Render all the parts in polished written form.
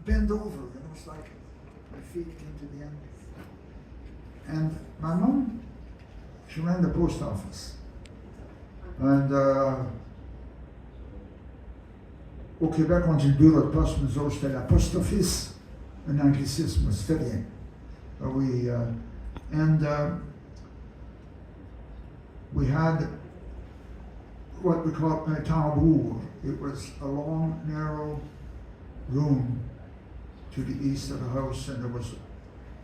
bend over, it's like my feet came to the end. And my mom, she ran the post office. And au Québec, on dit le bureau de poste, nous autres, c'était la post office, un anglicisme, c'était bien. We had what we call a tambour. It was a long, narrow room to the east of the house, and there was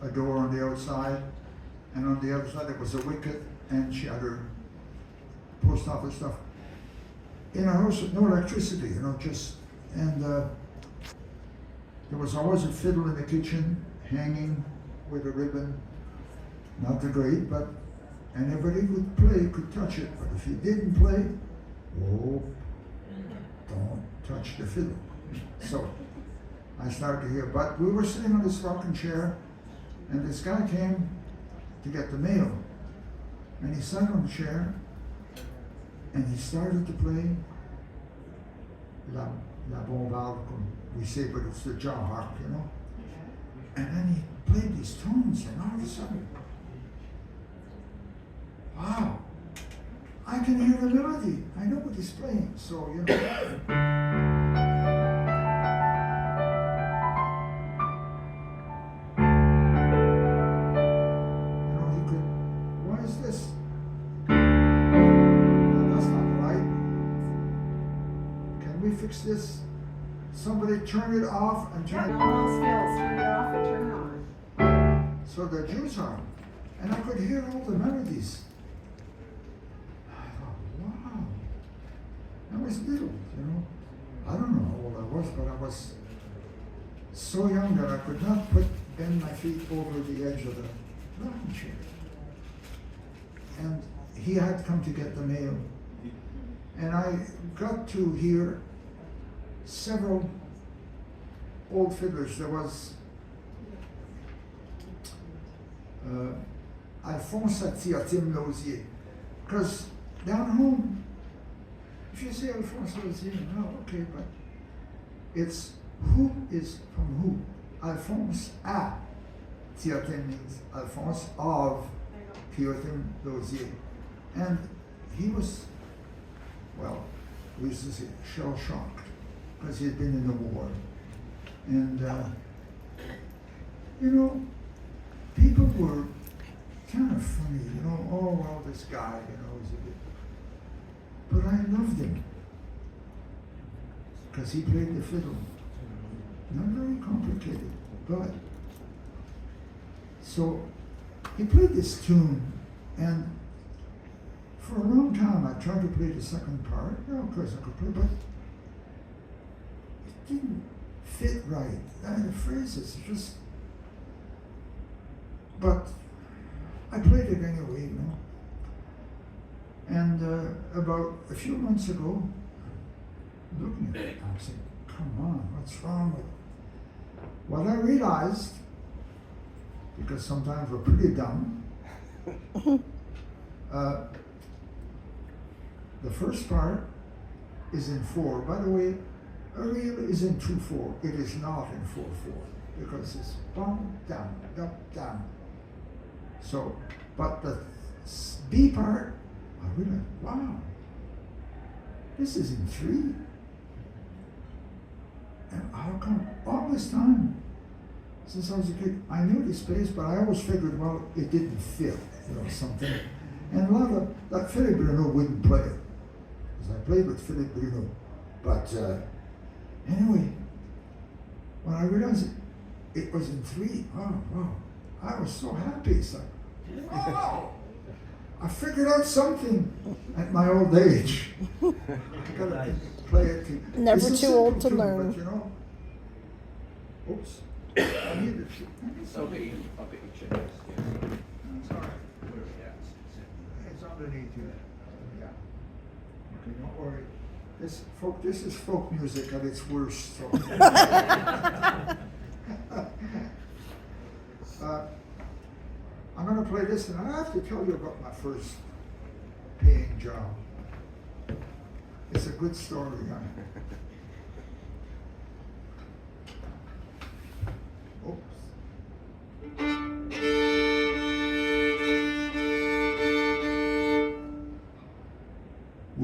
a door on the outside, and on the other side there was a wicket, and she had her post office stuff. In a house with no electricity, and there was always a fiddle in the kitchen, hanging with a ribbon, not the great, but anybody could play, could touch it, but if you didn't play, don't touch the fiddle. So I started to hear, but we were sitting on this rocking chair, and this guy came to get the mail, and he sat on the chair, and he started to play la bombarde, we say, but it's the jaw harp, and then he played these tones, and all of a sudden, wow, I can hear the melody. I know what he's playing. So, he could, what is this? No, that's not right. Can we fix this? Somebody turn it off and turn it on. All else fails, turn it off and turn it on. So the Jews are, and I could hear all the melodies. I was little, I don't know how old I was, but I was so young that I could not bend my feet over the edge of the rocking chair. And he had come to get the mail. And I got to hear several old fiddlers. There was Gilles Losier. Because down home, if you say Alphonse Losier, no, okay, but it's who is from who. Alphonse a Théotin means Alphonse of Théotin Losier. And he was, well, we used to say shell-shocked, because he had been in the war. And, people were kind of funny, oh, well, this guy, is a bit. But I loved him, because he played the fiddle. Not very complicated, but. So, he played this tune, and for a long time I tried to play the second part. Of course I could play, but it didn't fit right. The phrases just. But I played it anyway, And about a few months ago, looking at it, I'm saying, come on, what's wrong with it? What I realized, because sometimes we're pretty dumb, the first part is in 4. By the way, a reel is in 2/4. It is not in 4/4, because it's bum, down, up, down. So, but the B part, I realized, wow, this is in 3. And how come all this time, since I was a kid, I knew the space, but I always figured, well, it didn't fit, something. And a lot of that Philippe Bruno wouldn't play it, because I played with Philippe Bruno. But anyway, when I realized it was in 3, oh, wow, I was so happy. It's like, wow, I figured out something at my old age. I gotta play it too. Never too old to learn. But, oops. I need it. I'll get you chairs. That's all right. It's underneath here. Yeah. Okay, don't worry. This is folk music at its worst. So. I'm going to play this, and I have to tell you about my first paying job. It's a good story, huh?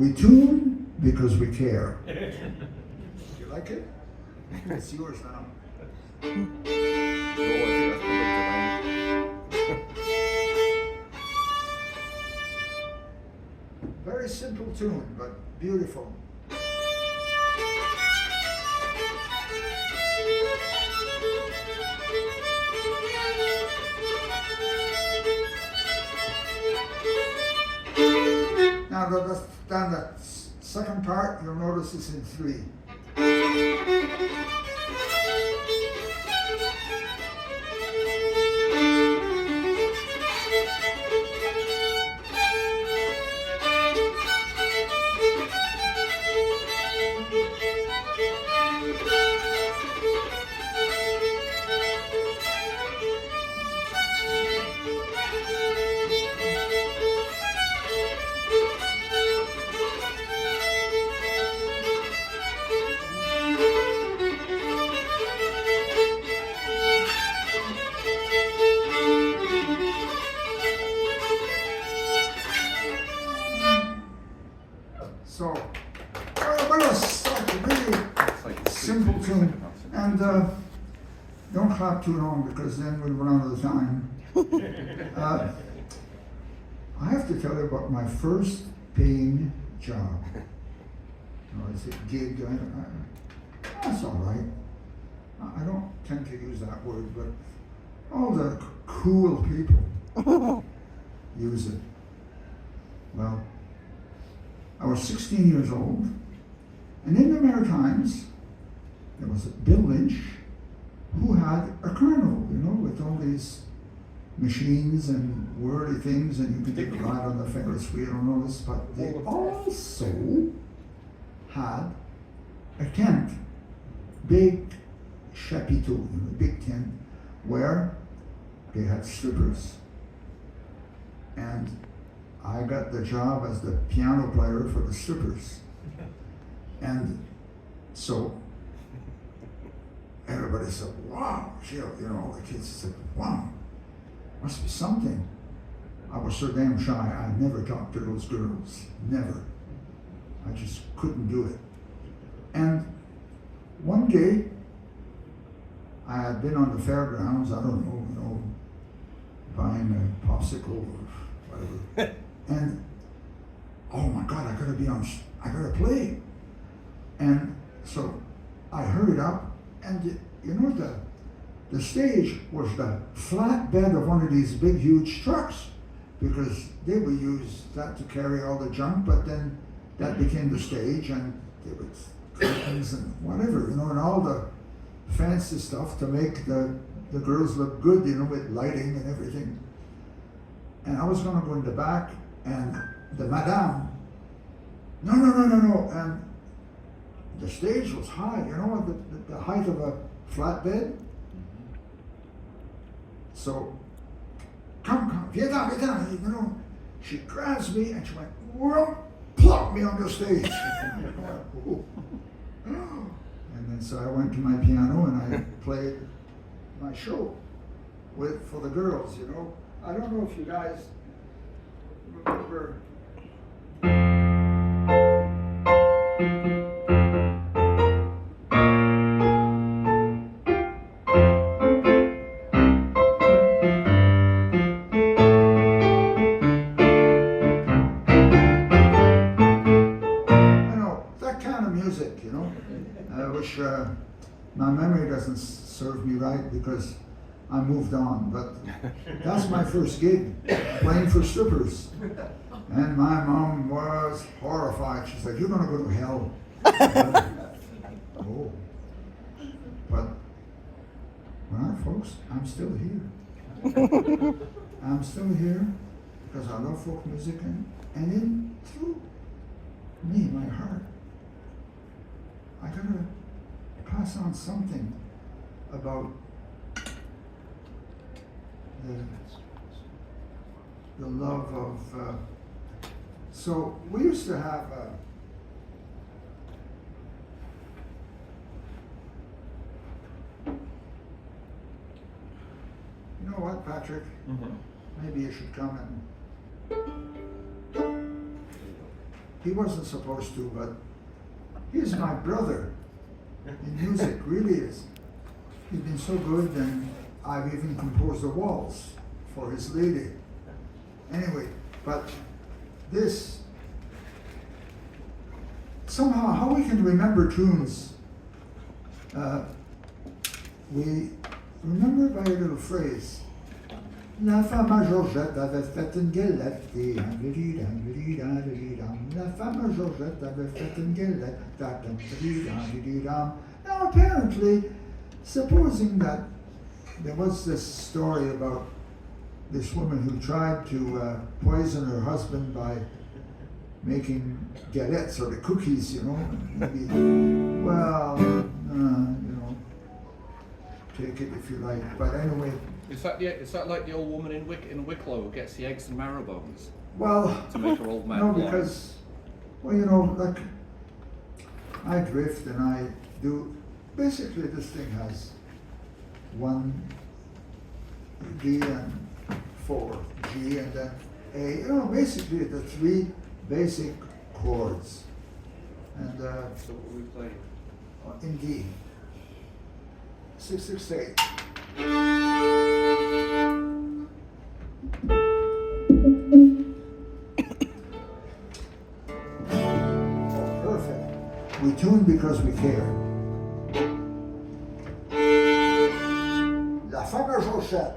We tune because we care. You like it? It's yours now. Very simple tune, but beautiful. Now that second part, you'll notice it's in 3. So, well, it's like a really simple tune. And don't clap too long because then we'll run out of time. I have to tell you about my first paying job. It's a gig. That's all right. I don't tend to use that word, but all the cool people use it. Well, I was 16 years old, and in the Maritimes, there was Bill Lynch, who had a carnival, with all these machines and whirly things, and you could take a ride on the Ferris wheel and all this, but they also had a tent, big chapiteau, big tent, where they had strippers. And I got the job as the piano player for the strippers. And so everybody said, wow, Gilles, all the kids said, wow, must be something. I was so damn shy, I never talked to those girls, never. I just couldn't do it. And one day, I had been on the fairgrounds, I don't know, buying a popsicle or whatever. And, oh my God, I gotta play. And so I hurried up, and the stage was the flat bed of one of these big, huge trucks, because they would use that to carry all the junk, but then that became the stage, and there was curtains and whatever, and all the fancy stuff to make the girls look good, with lighting and everything. And I was gonna go in the back, and the madame, no, and the stage was high, the height of a flatbed. So, come, viens, she grabs me and she went, whoop, plop me on the stage. And then so I went to my piano and I played my show for the girls, I don't know if you guys remember. That kind of music, which my memory doesn't serve me right because I moved on, but that's my first gig, playing for strippers. And my mom was horrified. She said, "You're gonna go to hell." Oh. But, well, folks, I'm still here. I'm still here because I love folk music, and in through me, my heart, I gotta pass on something about the love of, so we used to have you know what, Patrick? Maybe you should come and he wasn't supposed to, but he's my brother in music, really is. He's been so good, and I've even composed the waltz for his lady. Anyway, but this, somehow, how we can remember tunes, we remember by a little phrase. La femme à Georgette avait fait une galette, et la femme à Georgette avait fait une galette, now apparently, supposing that there was this story about this woman who tried to poison her husband by making galettes or the cookies, you know, maybe, well, you know, take it if you like, but anyway. Is that like the old woman in Wicklow who gets the eggs and marrow bones Well, to make her old man no, blind? because, well, you know, like, I drift and I do, basically this thing has 1 G and 4 G and then A, you know, basically the 3 basic chords. And So what were we playing? in D, 668. Oh, perfect. We tune because we care. La femme à Georgette.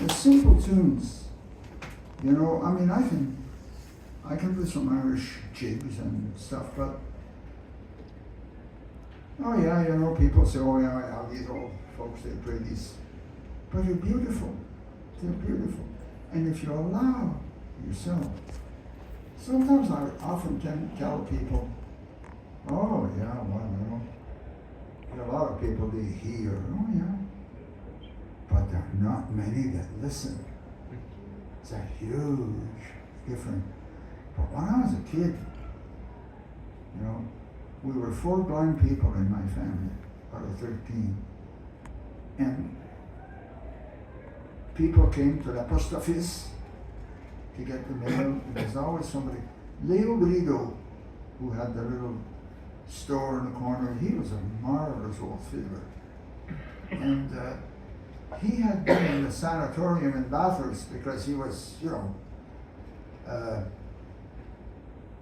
Simple tunes, you know. I mean, I can do some Irish jigs and stuff, but oh yeah, you know, people say, oh yeah, these old folks, they play these, but they're beautiful. They're beautiful, and if you allow yourself, sometimes I often tell people, oh yeah, well, you know, a lot of people they hear, oh yeah. But there are not many that listen. It's a huge difference. But when I was a kid, You know, we were 4 blind people in my family out of 13. And people came to the post office to get the mail. There's always somebody. Leo Brido, who had the little store in the corner, he was a marvelous old fiddler. And he had been in the sanatorium in Bathurst because he was, you know,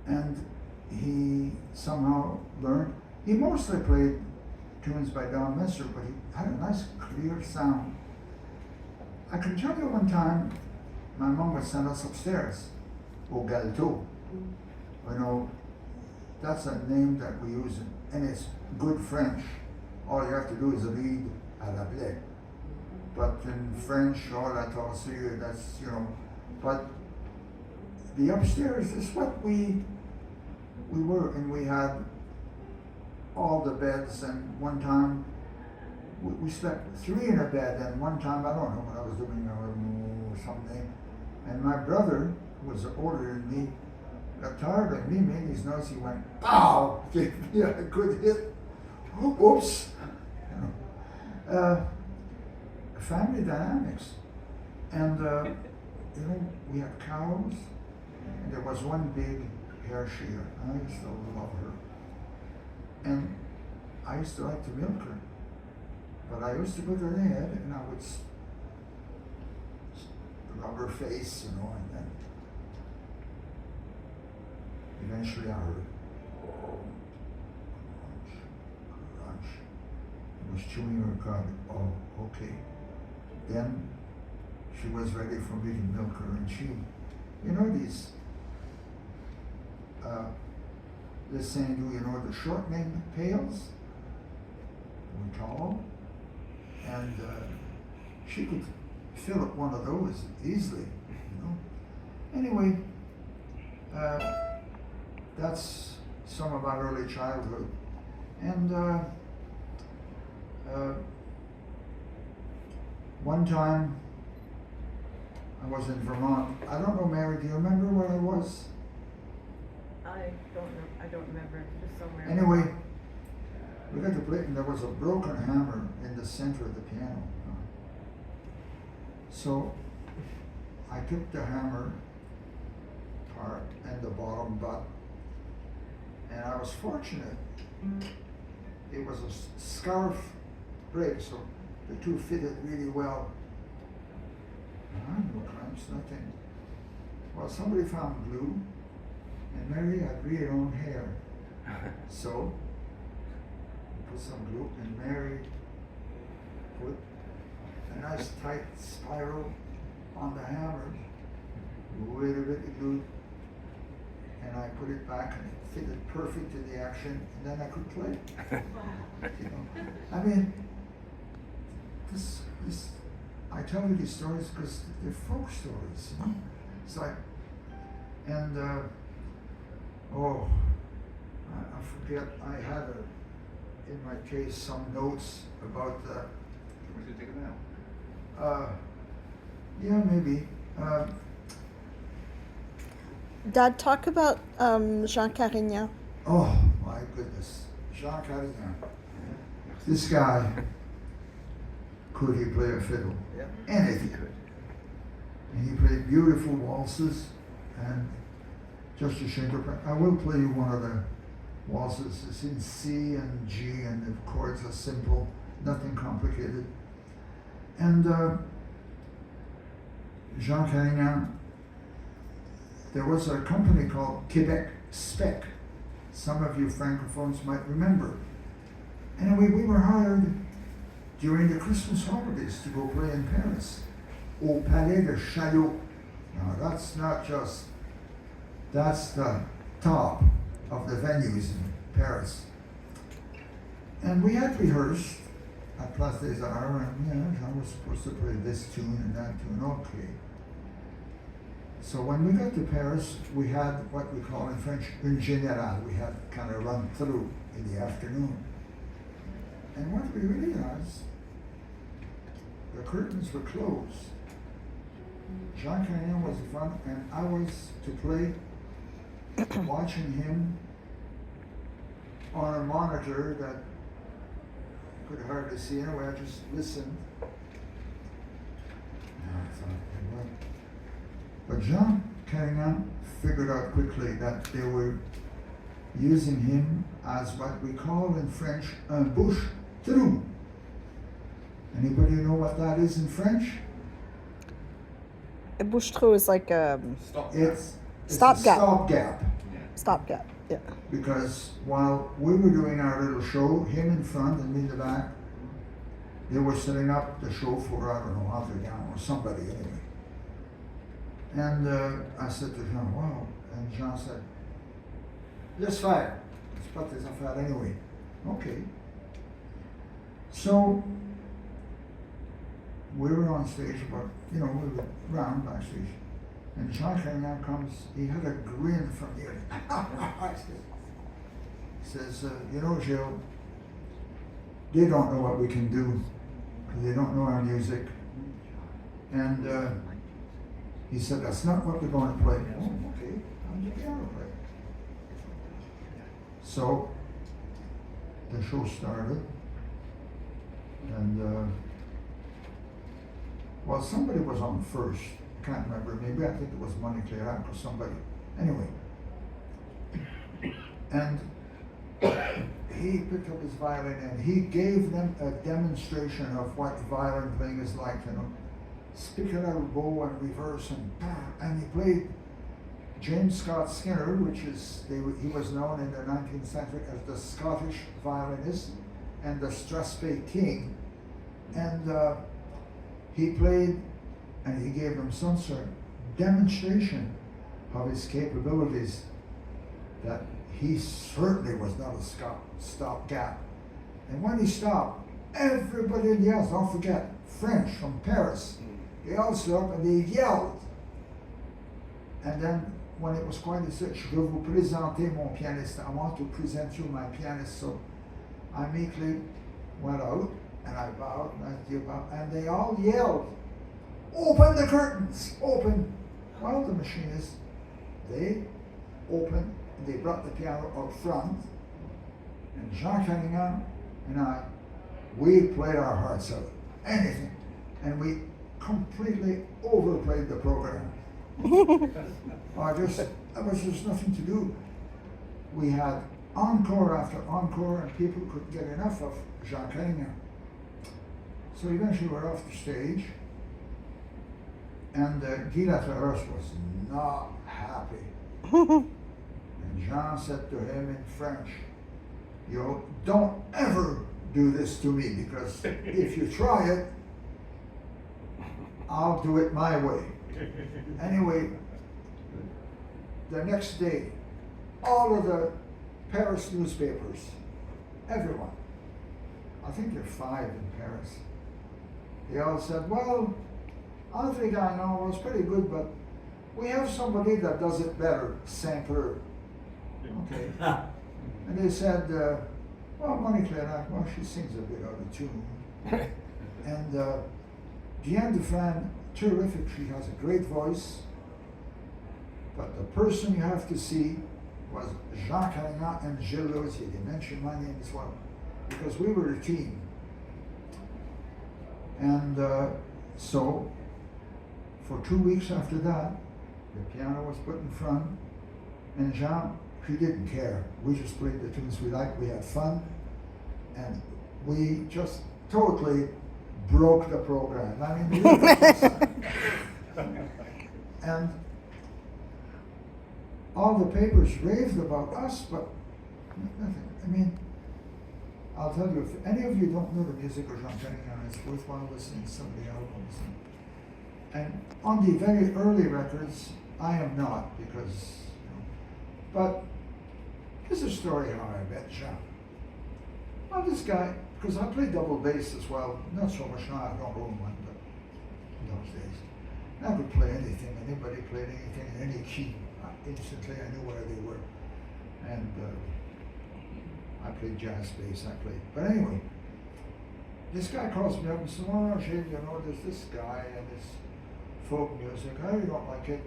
and he somehow learned. He mostly played tunes by Don Messer, but he had a nice clear sound. I can tell you one time, my mom would send us upstairs, au Galto. You know, that's a name that we use, and it's good French. All you have to do is read à la blague. But in French, all that Seeger, that's, you know, but the upstairs is what we were, and we had all the beds, and one time we slept 3 in a bed, and one time, I don't know what I was doing or something, and my brother, who was older than me, got tired of me, made his noise, he went, pow, gave me a good hit, oops, you know. Family dynamics, and you know, we had cows, and there was one big hair shear. I used to love her, and I used to like to milk her, but I used to put her in the head, and I would rub her face, you know, and then eventually I heard, oh, crunch. It was chewing her cud. Oh, okay. Then she was ready for me to milk her, and she, you know, these, this saying, do you know the shortening pails? They were tall, and she could fill up one of those easily, you know. Anyway, that's some of our early childhood, and one time I was in Vermont. I don't know, Mary, do you remember where I was? I don't know. I don't remember. Just somewhere. Anyway, we got to play, and there was a broken hammer in the center of the piano. So I took the hammer part and the bottom butt, and I was fortunate. It was a scarf break, so the two fitted really well. No cramps, nothing. Well, somebody found glue, and Mary had really long hair. So, we put some glue, and Mary put a nice tight spiral on the hammer, with a bit of glue, and I put it back, and it fitted perfect in the action, and then I could play. You know, I mean, this, I tell you these stories because they're folk stories, you know? It's like, and, I forget, I had in my case some notes about You want to take it now? yeah, maybe. Dad, talk about Jean Carignan. Oh my goodness, Jean Carignan. This guy, could he play a fiddle? Yeah. Anything. And he played beautiful waltzes, and just to interpret, I will play you one of the waltzes. It's in C and G, and the chords are simple, nothing complicated. And Jean Carignan, there was a company called Quebec Spec. Some of you francophones might remember. Anyway, we were hired during the Christmas holidays to go play in Paris, au Palais de Chaillot. Now that's not just, that's the top of the venues in Paris. And we had rehearsed at Place des Arts, and I was supposed to play this tune and that tune, okay. So when we got to Paris, we had what we call in French, une générale. We had kind of run through in the afternoon. And what we realized, the curtains were closed. Jean Carignan was in front, and I was to play, watching him on a monitor that could hardly see. Anyway, I just listened. And I thought, okay, well. But Jean Carignan figured out quickly that they were using him as what we call in French un bouche-trou. Anybody know what that is in French? A bouche-trou is like a Stop. It's Stopgap. a stopgap. Yeah. stopgap. Yeah. Because while we were doing our little show, him in front and me in the back, they were setting up the show for, I don't know, Adrien or somebody anyway. And I said to Jean, wow. And Jean said, laisse faire. C'est pas tes affaires anyway. Okay. So, we were on stage, but, we were round backstage. And Jean Carignan comes, he had a grin from the ear. He says, Gilles, they don't know what we can do. They don't know our music. And he said, that's not what we're going to play. Oh, okay, I'm the piano player. So, the show started. And, well, somebody was on first. I can't remember. Maybe I think it was Money Clairac or somebody. Anyway. And he picked up his violin and he gave them a demonstration of what violin playing is like, Spicolato bow and reverse and he played James Scott Skinner, which is, he was known in the 19th century as the Scottish violinist and the Strasbourg King. And he played and he gave them some sort of demonstration of his capabilities, that he certainly was not a stopgap. And when he stopped, everybody in the house, don't forget, French from Paris, they all stood up and they yelled. And then when it was quiet, he said, je veux vous présenter mon pianiste. I want to present you my pianist. So I meekly went out and I bowed and I did bow, and they all yelled, open the curtains, open. Well, the machinists, they opened and they brought the piano out front, and Jean Carignan and I, we played our hearts out, anything, and we completely overplayed the program. There was just nothing to do. We had encore after encore, and people couldn't get enough of Jean Carignan. So eventually we're off the stage, and Gilles Losier was not happy. And Jean said to him in French, don't ever do this to me, because if you try it, I'll do it my way. Anyway, the next day, all of the Paris newspapers, everyone, I think there are 5 in Paris, they all said, well, Andre Gagnon was pretty good, but we have somebody that does it better, Saint-Peu. Okay. And they said, well, Money Clairac, well, she sings a bit out of tune. And Diane Dufresne, terrific, she has a great voice. But the person you have to see was Jean Carignan and Gilles Losier. They mentioned my name as well, because we were a team. And so, for 2 weeks after that, the piano was put in front, and Jean, he didn't care. We just played the tunes we liked, we had fun, and we just totally broke the program. I mean, and all the papers raved about us, but nothing. I mean, I'll tell you, if any of you don't know the music of Jean Carignan, it's worthwhile listening to some of the albums. And on the very early records, I am not, because, but here's a story how I met Jean. Well, this guy, because I played double bass as well, not so much now, I don't own one, but in those days. I could play anything, anybody played anything in any key. Instantly I knew where they were. And I played jazz bass, but anyway, this guy calls me up and says, oh, Gilles, there's this guy and this folk music, I really don't like it.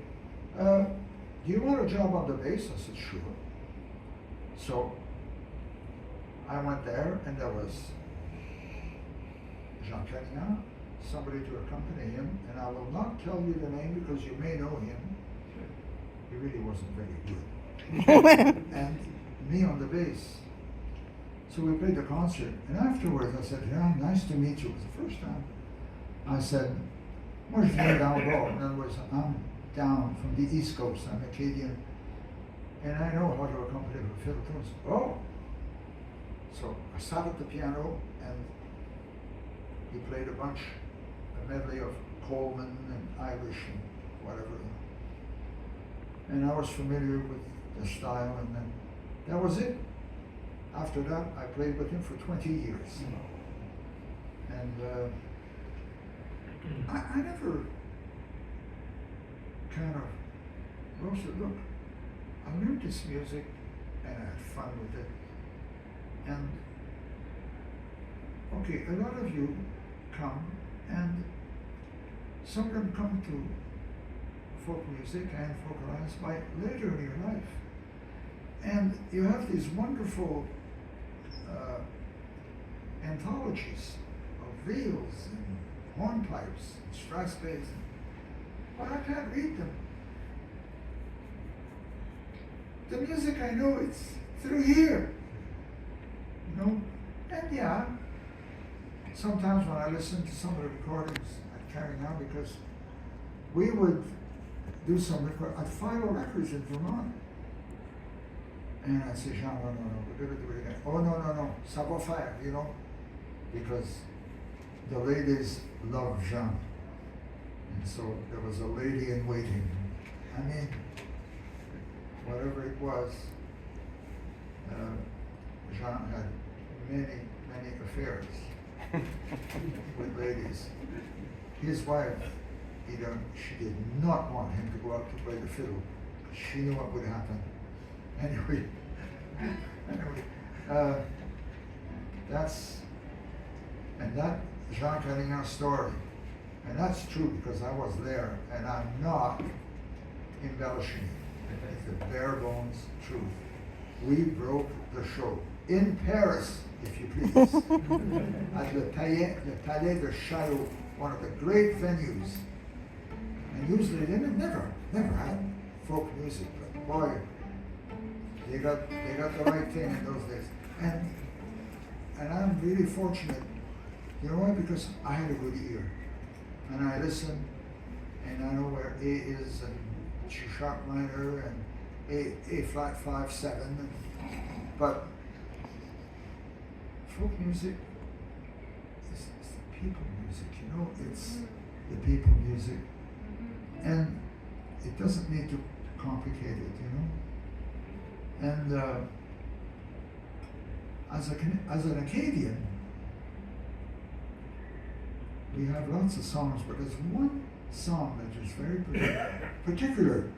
Do you want a job on the bass? I said, sure. So I went there and there was Jean Carignan, somebody to accompany him, and I will not tell you the name because you may know him. He really wasn't very good. And me on the bass. So we played the concert, and afterwards I said, "Yeah, nice to meet you." It was the first time. I said, "Moi je viens d'en bas." In other words, I'm down from the East Coast. I'm Acadian, and I know how to accompany the fiddle tones. Oh, so I sat at the piano, and he played a medley of Coleman and Irish and whatever. And I was familiar with the style, and then that was it. After that, I played with him for 20 years. And I never kind of, Rose said, "Look, I learned this music and I had fun with it." And, okay, a lot of you come, and some of them come to folk music and vocalize by later in your life. And you have these wonderful anthologies of reels and hornpipes and strathspeys, but I can't read them. The music I know, it's through here, you know. And yeah, sometimes when I listen to some of the recordings at Carignan, because we would do some at Philo Records in Vermont. And I say, "Jean, no, we're going to do it again." "Oh, no, ça va faire," you know, because the ladies love Jean. And so there was a lady in waiting. I mean, whatever it was, Jean had many affairs with ladies. His wife, she did not want him to go out to play the fiddle. She knew what would happen. Anyway, that Jean Carignan story, and that's true because I was there, and I'm not embellishing. It's the bare bones truth. We broke the show in Paris, if you please, at le Palais de Chaillot, one of the great venues. And usually they never had folk music, but boy, they got the right thing in those days. And I'm really fortunate. You know why? Because I had a good ear. And I listen, and I know where A is, and G sharp minor, and A flat 5/7. But folk music is the people music, you know? It's the people music. And it doesn't need to complicate it, you know? And as an Acadian, we have lots of songs, but there's one song that is very particular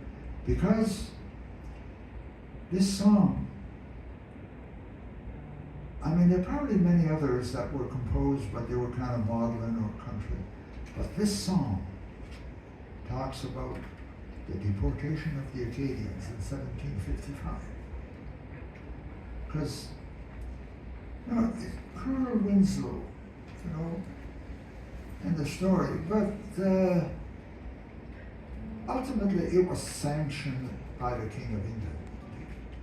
because this song, I mean, there are probably many others that were composed, but they were kind of maudlin or country. But this song talks about the deportation of the Acadians in 1755. Because, you know, it's Colonel Winslow, you know, and the story, but ultimately it was sanctioned by the King of England.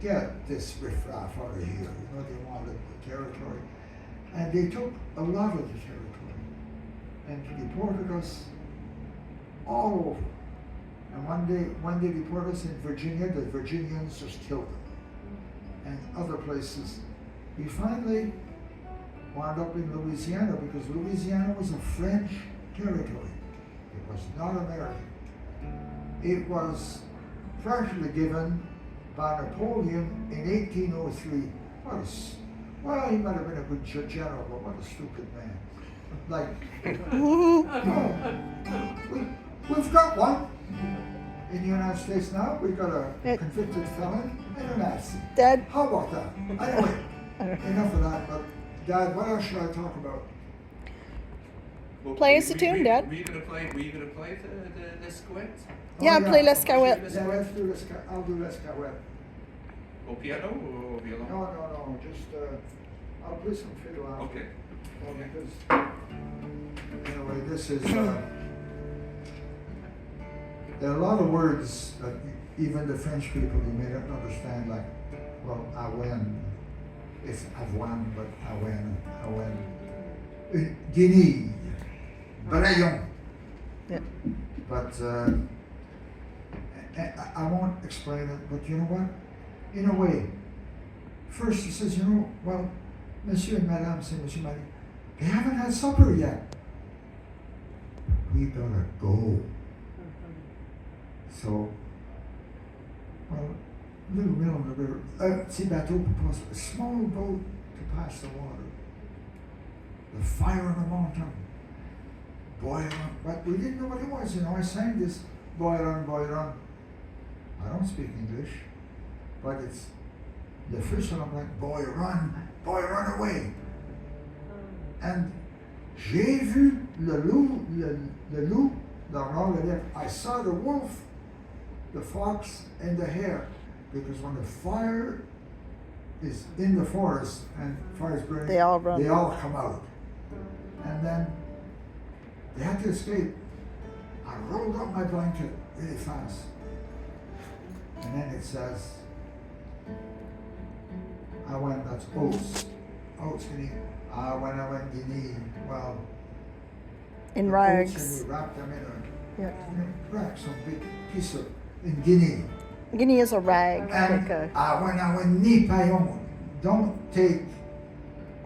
Get this riffraff out of here, you know, they wanted the territory. And they took a lot of the territory and deported us all over. And when they deported us in Virginia, the Virginians just killed them. And other places. We finally wound up in Louisiana because Louisiana was a French territory. It was not American. It was partially given by Napoleon in 1803. Well, he might have been a good general, but what a stupid man. Like, no, we've got one. In the United States now, we've got a convicted felon and a Nazi. Dad? How about that? Anyway, enough of that, but Dad, what else should I talk about? Well, Play us a tune, Dad. Were you gonna play the Squint? Yeah, play L'Escaouette. Yeah, let's do I'll do L'Escaouette. Or piano or violon? No, just, I'll play some fiddle out. Okay. Well, because, anyway, this is, there are a lot of words that even the French people, you may not understand, like, well, awen, it's avoine, but awen. Guinea, braillon. Yeah. But I won't explain it, but you know what? In a way, first he says, you know, well, Monsieur and Madame, say Monsieur Marie, they haven't had supper yet. We gotta go. So, well, little mill on the river, petit bateau pour passer, a small boat to pass the water. The fire on the mountain, boil on, but we didn't know what it was, you know, I sang this, boil on. I don't speak English, but it's, the first one I'm like, boy run away. And j'ai vu le loup dans le lèvre. I saw the wolf, the fox, and the hare, because when the fire is in the forest and fire is burning, They all run. They all come out. And then they had to escape. I rolled up my blanket really fast. And then it says, I went, that's oats, Guinea. I went Guinea. Well, In the oats, and rags. we wrapped them in Yeah. rags, some big piece of, in Guinea. Guinea is a rag. And Like a, I went ni paillon. Don't take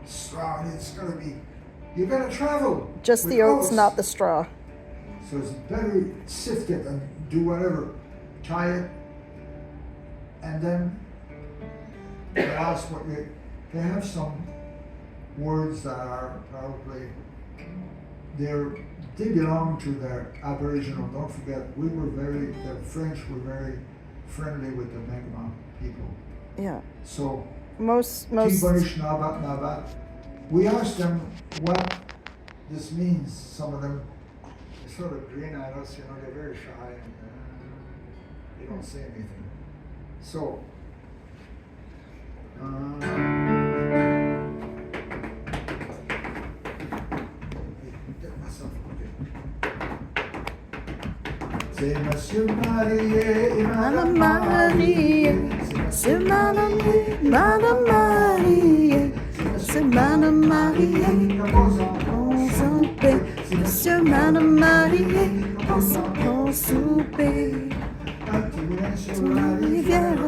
straw, it's gonna be, you gotta travel. just with the oats, not the straw. So it's better sift it and do whatever, tie it, and then they ask what they have some words that are probably, they belong to their Aboriginal. Don't forget, the French were very friendly with the Mi'kmaq people. Yeah. So, Most. Tibonish Nabat Nabat. We asked them what this means. Some of them they sort of grin at us, you know, they're very shy and they don't say anything. So, get myself okay. C'est Monsieur Marié et Madame Marié. C'est Madame Marie, c'est Madame Marie, on souper, Monsieur Madame Marie, on souper. Sur la rivière,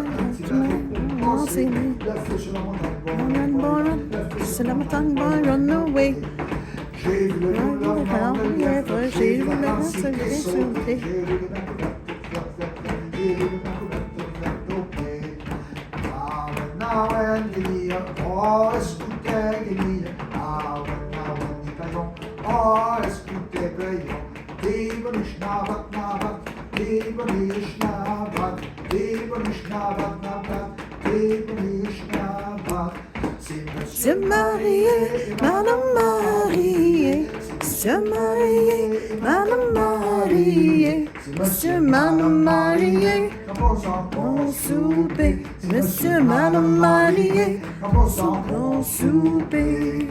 on s'est mis, c'est la montagne, boy, run away. J'ai vu le loup dans le lièvre, J'ai vu la sauter, sauter. Se marier, Madame Marie, se marier, Madame Marie, Monsieur Madame Marie, on souper, Monsieur Madame Marie, on souper.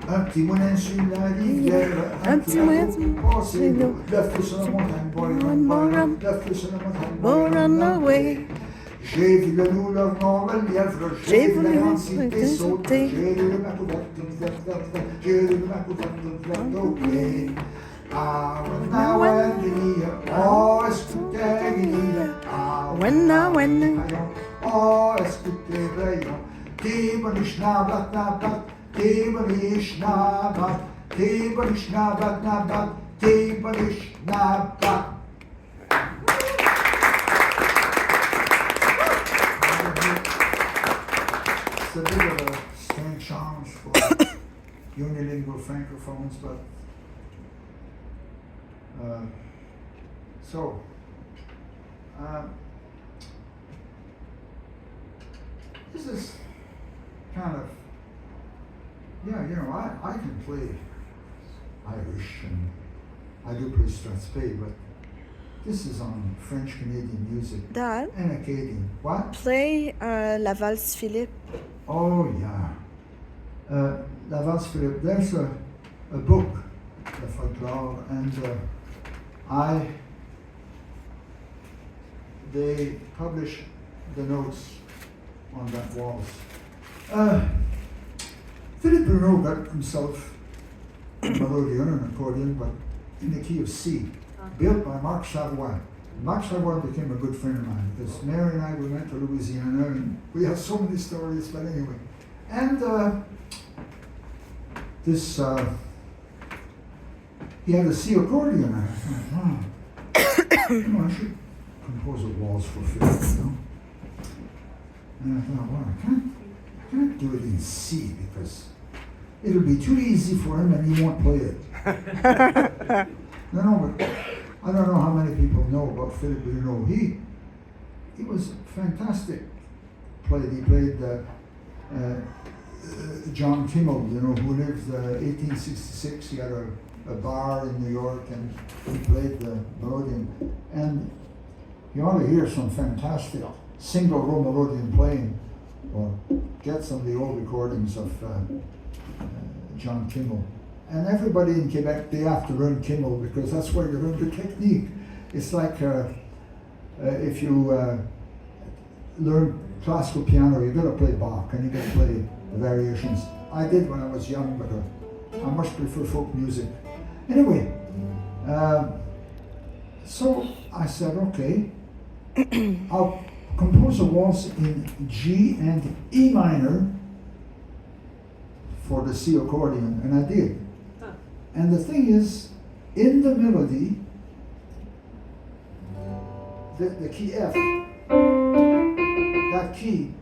Un petit moulin sur la rivière, Un petit moulin sur l'eau, le feu sur la montagne, boy run, le feu sur la montagne, Oh, run away. J'ai vu le loup, le mort, le lièvre, J'ai vu la le grande loup, cité le sauter, sauter. j'ai lu ma couverte toute verte, j'ai lu ma couverte toute verte, ok. Ah, when Guinea, oh, écoutez Guinea, ah, When oh, écoutez Braillon, Tibonish nabat nabat, Tibonish nabat, Tibonish nabat nabat, Tibonish nabat. It's a bit of a strange challenge for unilingual francophones, but this is kind of, yeah, you know, I can play Irish and I do play Strathspey, but this is on French Canadian music Dad, and Acadian. What? play la valse Philippe. Oh yeah. La Valse Philippe, there's a book, the folklore, and they publish the notes on that waltz. Philippe Bruneau got himself a melodeon, an accordion, but in the key of C, built by Marc Chavois. Marc Chavois became a good friend of mine because Mary and I, we went to Louisiana and we have so many stories, but anyway. And he had a C accordion, and I thought, I should compose a waltz for Philippe, And I thought, well, I can't do it in C because it'll be too easy for him and he won't play it. No, but I don't know how many people know about Philippe Bruneau. He was a fantastic player. He played John Kimmel, who lived 1866. He had a bar in New York and he played the melodeon. And you ought to hear some fantastic single row melodeon playing, or get some of the old recordings of John Kimmel. And everybody in Quebec, they have to learn Kimmel because that's where you learn the technique. It's like if you learn classical piano, you got to play Bach and you got to play the variations. I did when I was young, but I much prefer folk music. Anyway, so I said, okay, I'll compose a waltz in G and E minor for the C accordion, and I did. And the thing is, in the melody, the key F, that key,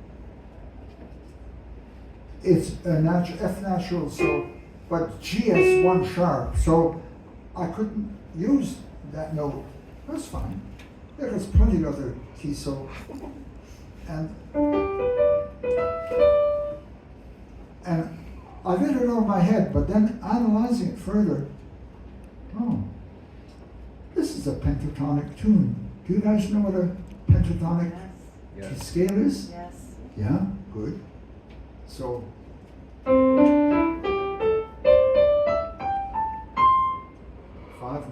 it's a F natural, so, but G has one sharp, so I couldn't use that note. That's fine. There's plenty of other keys, so, and I did it over my head, but then analyzing it further, this is a pentatonic tune. Do you guys know what a pentatonic scale is? Yes. Yeah, good. So, 5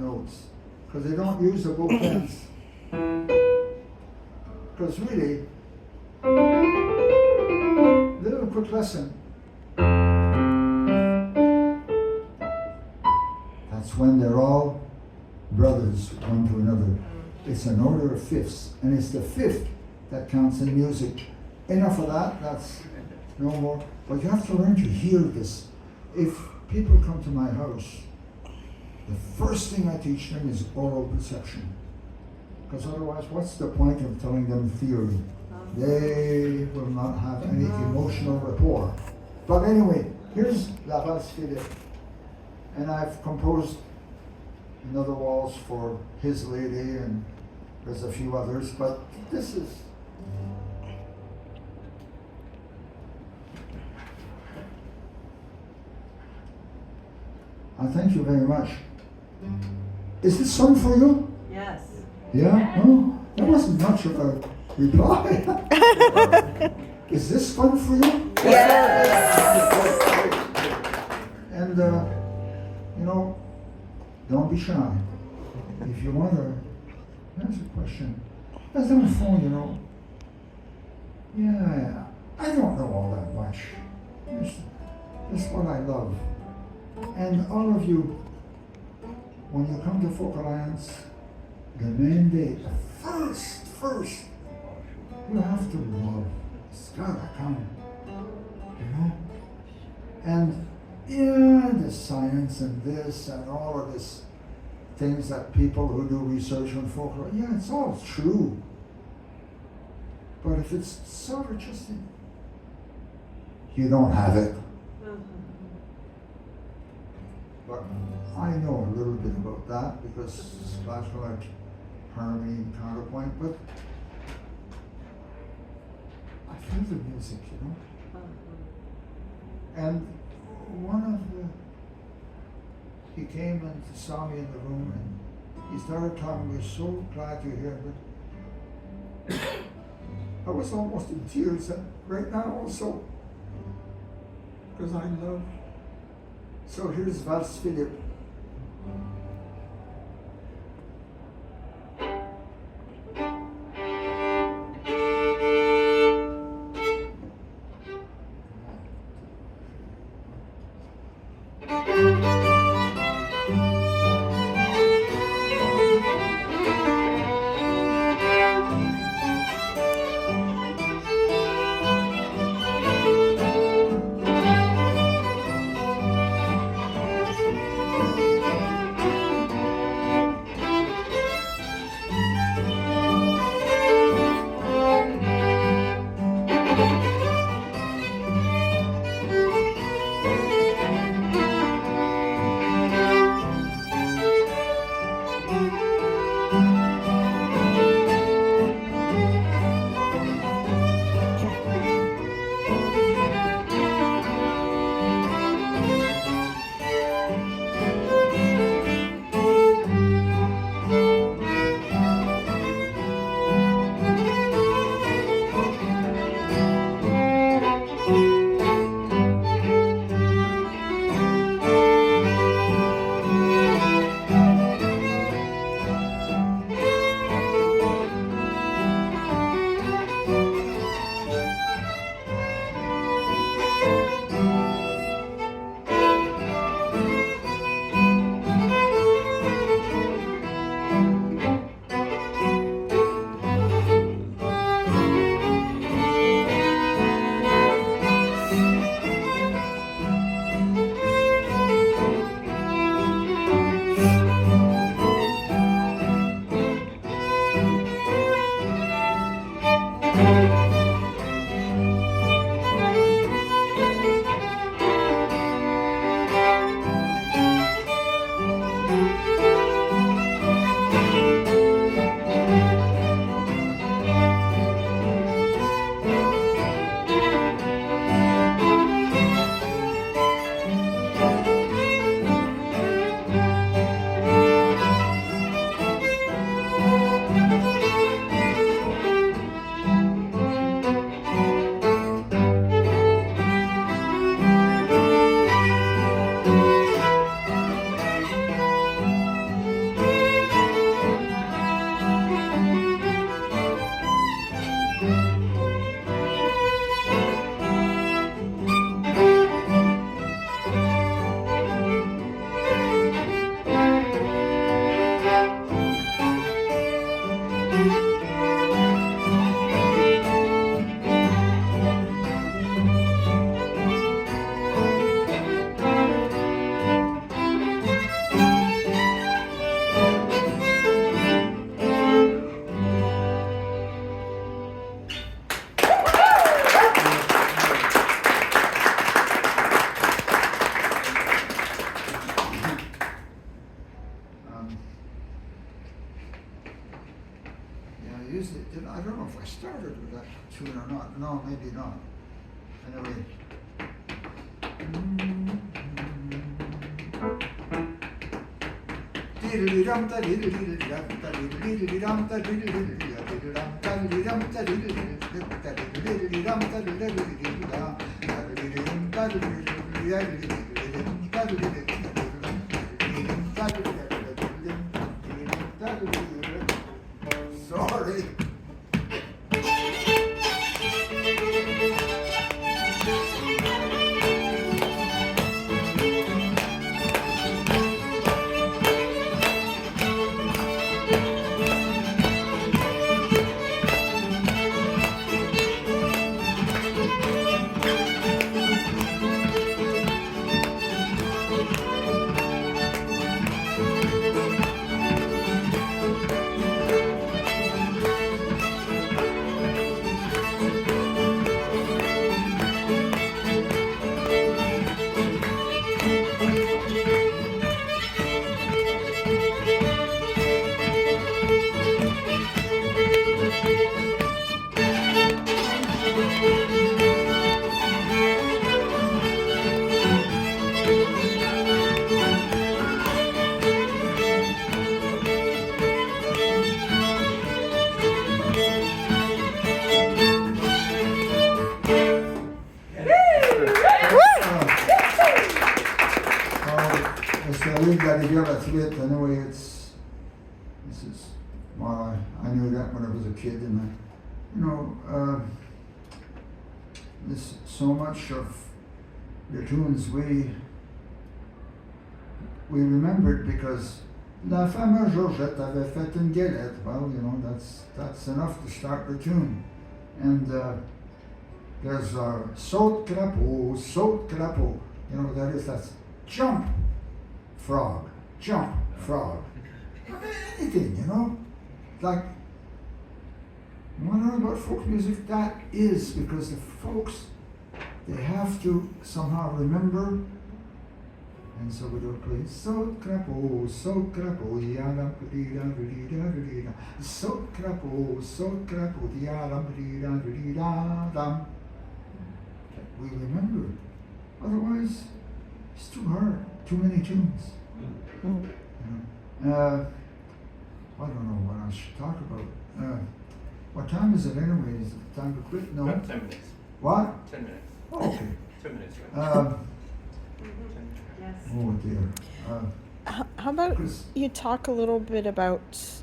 notes, because they don't use the both hands. Because really, little quick lesson. That's when they're all brothers, one to another. It's an order of fifths, and it's the fifth that counts in music. Enough of that, that's no more. But you have to learn to hear this. If people come to my house, the first thing I teach them is oral perception. Because otherwise, what's the point of telling them theory? They will not have any emotional rapport. But anyway, here's La Valse Philippe. And I've composed another waltz for his lady, and there's a few others, but this is... I thank you very much. Is this song for you? Yes. Yeah? Oh, that wasn't much of a reply. Is this fun for you? Yes. And, don't be shy. If you want to ask a question, that's on the phone, Yeah, I don't know all that much. It's what I love. And all of you, when you come to Folk Alliance, the mandate, first, you have to love. It's gotta come, And the science and this and all of this things that people who do research on folklore, it's all true. But if it's sort of just, you don't have it. But I know a little bit about that because it's classical art, harmony and counterpoint, but I feel the music, And he came and saw me in the room and he started talking. We're so glad you're here, but I was almost in tears, and right now also because I love. So here's Vals Philippe. I don't know if I started with that tune or not. No, maybe not. Anyway. Sorry. anyway. This is, well, I knew that when I was a kid, and there's so much of the tunes we remembered because La femme Georgette avait fait une galette. Well, that's enough to start the tune. And there's saute crapaud, saute crapaud. That's jump, frog, jump, frog. Anything, like when I learn about folk music, that is because the folks, they have to somehow remember. And so we do play saute crapaud, ya lam da da da, saute crapaud, ya lam da da. We remember. Otherwise, it's too hard. Too many tunes. I don't know what I should talk about. What time is it anyway? Is it time to quit? No. About 10 minutes. What? 10 minutes. Oh, okay. 10 minutes, right? Yes. Oh dear. How about Chris. you talk a little bit about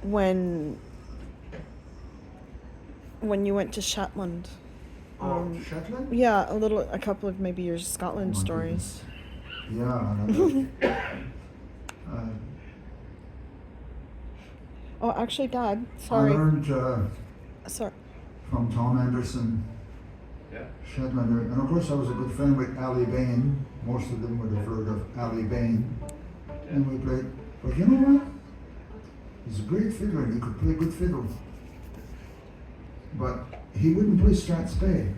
when you went to Shetland? Shetland? Yeah, a couple of maybe your Scotland Oh my stories. Yeah. Oh, actually, Dad, I sorry. learned Sorry. from Tom Anderson, Yeah. Shetlander, and of course I was a good friend with Ali Bain. Most of them would have heard of Ali Bain. And we played, but you know what? He's a great fiddler and he could play good fiddle. But he wouldn't play Strathspey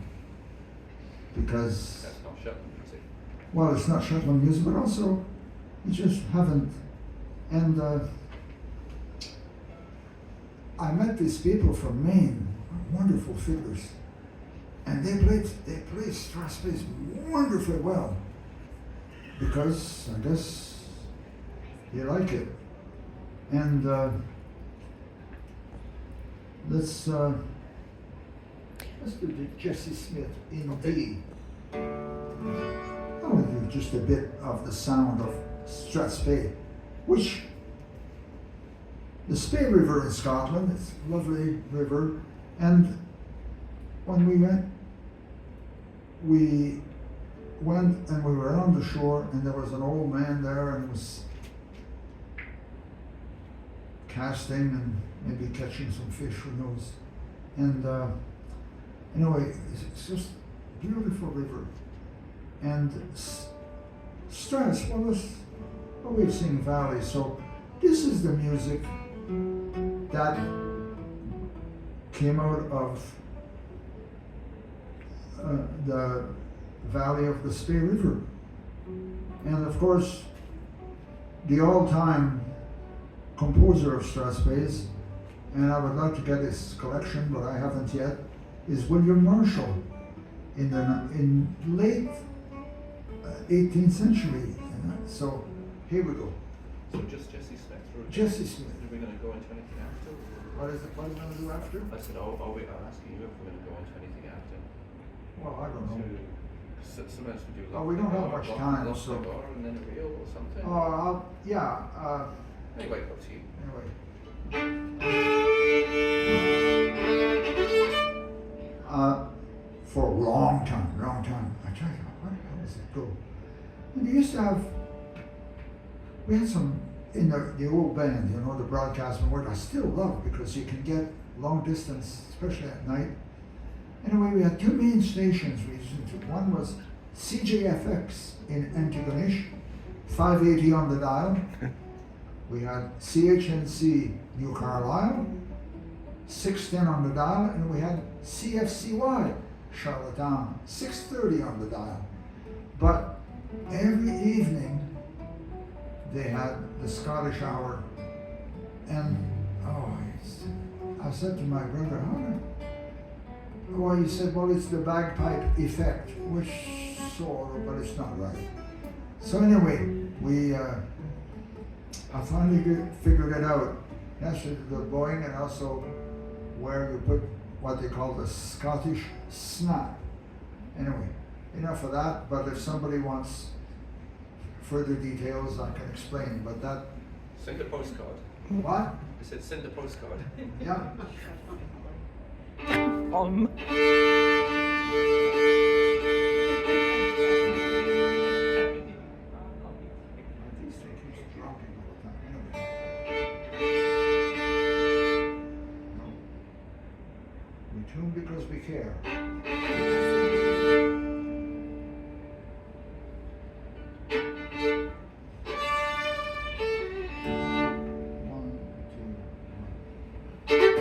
because, That's not Shetland music. well, it's not Shetland music, but also you just haven't. And I met these people from Maine, wonderful fiddlers, and they play Strathspey wonderfully well because I guess you like it. And let's do the Jesse Smith in D. I want to do just a bit of the sound of Strathspey, which the Spey River in Scotland, it's a lovely river, and when we went and we were on the shore and there was an old man there and was casting and maybe catching some fish, who knows. And anyway, it's just a beautiful river. And Straths, well, we've seen Valley, so this is the music that came out of the valley of the Spey River. And of course, the all-time composer of Strathspeys, and I would like to get his collection, but I haven't yet, is William Marshall in late 18th century. So here we go. So just Jesse Smith. Jesse Smith. Are we going to go into anything after? What are you going to do after? I said, I'm asking you if we're going to go into anything after. Well, I don't know. Sometimes we do. Oh, we don't have much time, Lost so. Cigar and then a reel or something. Yeah. Anyway, up to you. For a long time. I tell you, how does it go? And we used to have, we had some, in the old band, the broadcasting word, I still love because you can get long distance, especially at night. Anyway, we had two main stations we listened to. One was CJFX in Antigonish, 580 on the dial. We had CHNC New Carlisle, 610 on the dial, and we had CFCY Charlottetown, 630 on the dial. But every evening they had the Scottish Hour, and I said to my brother, he said, well, it's the bagpipe effect, which sort of, but it's not right. So anyway, I finally figured it out. That's the bowing, and also where you put what they call the Scottish snap. Anyway, enough of that, but if somebody wants further details, I can explain, but that, Send a postcard. what? I said send a postcard. Yeah. These things keep dropping all the time. Anyway. No. We tune because we care. One, two, one.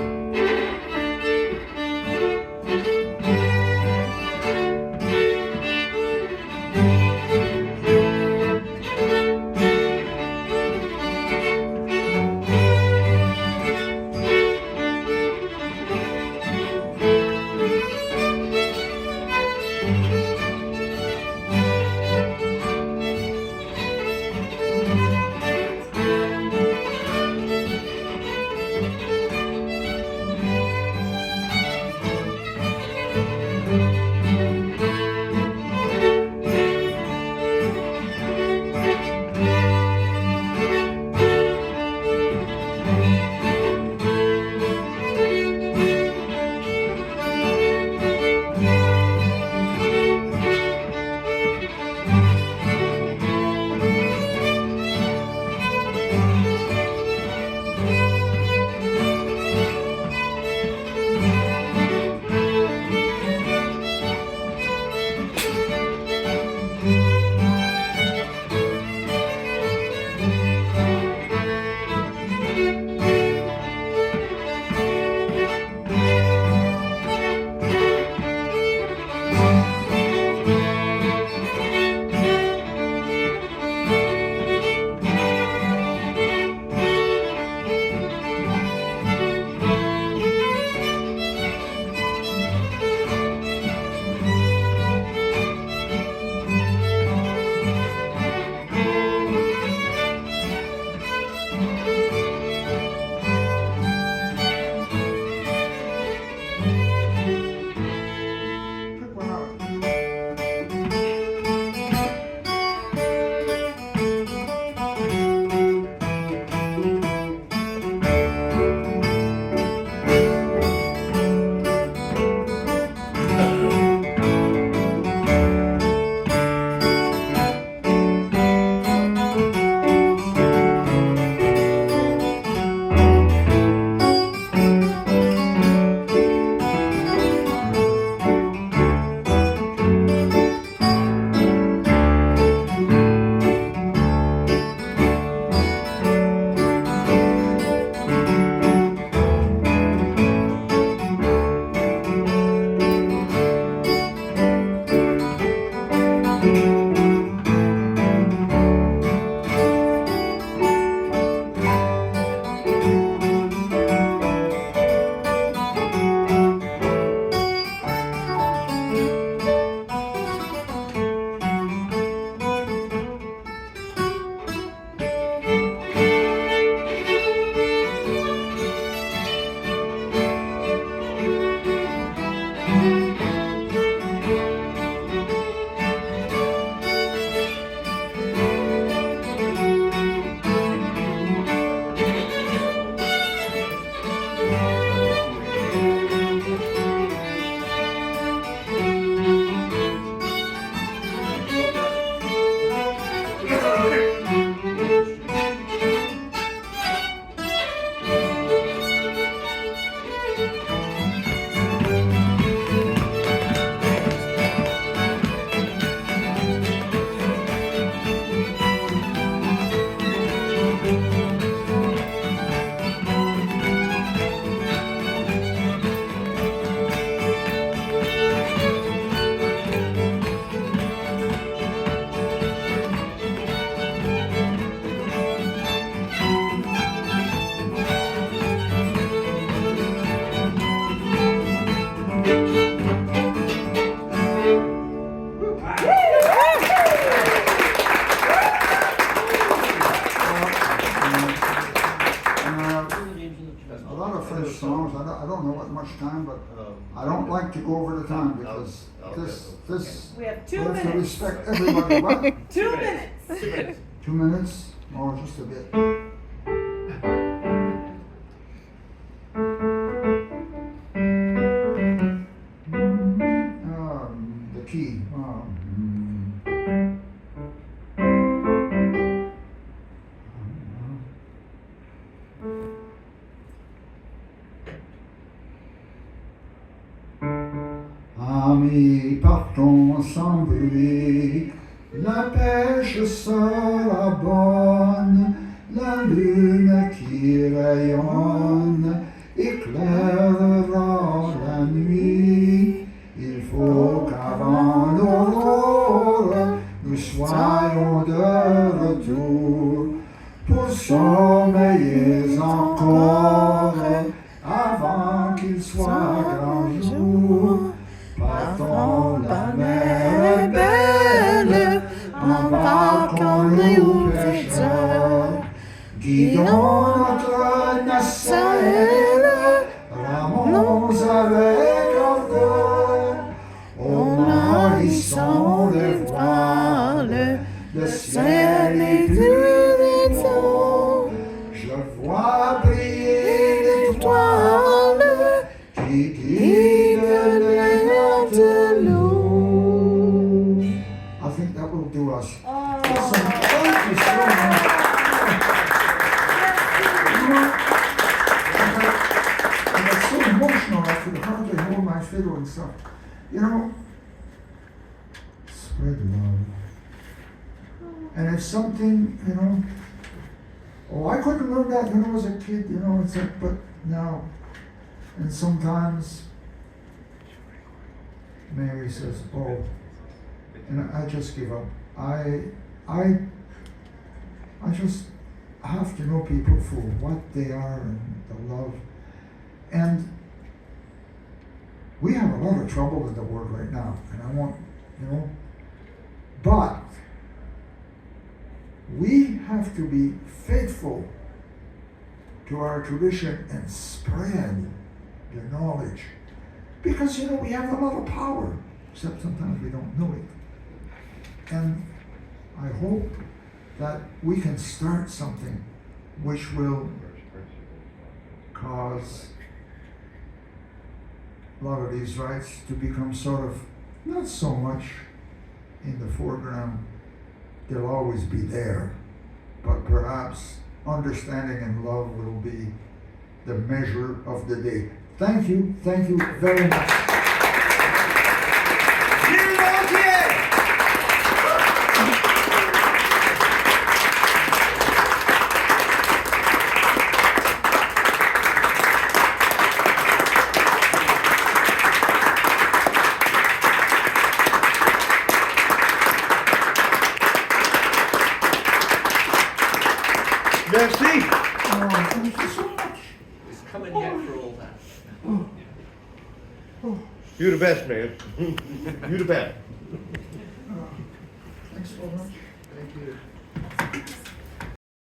Pick one out. I don't know what much time, but I don't like to go over the time because this, We have we 2 have to minutes. respect everybody. What? 2 minutes. 2 minutes. 2 minutes? Or just a bit? The key. Amis, partons sans bruit, la pêche sera bonne, la lune qui rayonne éclairera la nuit. Il faut qu'avant l'aurore, nous soyons de retour pour sommeiller encore avant qu'il soit grand jour. Partons, la mer est belle, embarquons-nous pêcheurs, guidons notre nacelle, ramons avec ardeur, au nourrisson les voiles, le ciel est lumineux, je vois briller l'étoile qui guide les matelots. I think that will do us. Listen, thank you so much. I got so emotional I could hardly hold my fiddle and stuff. You know, spread love. And it's something, you know, oh, I couldn't learn that when I was a kid, you know, it's like, but now, and sometimes Mary says, oh, and I just give up. I just have to know people for what they are and the love. And we have a lot of trouble with the world right now, and I want, you know, but we have to be faithful to our tradition and spread the knowledge. Because, you know, we have a lot of power, except sometimes we don't know it. And I hope that we can start something which will cause a lot of these rights to become sort of not so much in the foreground. They'll always be there, but perhaps understanding and love will be the measure of the day. Thank you very much. Gilles Losier! Merci. Oh, thank you so much. It's coming yet for all that. You're the best, man. You're the best. Thanks so much. Thank you.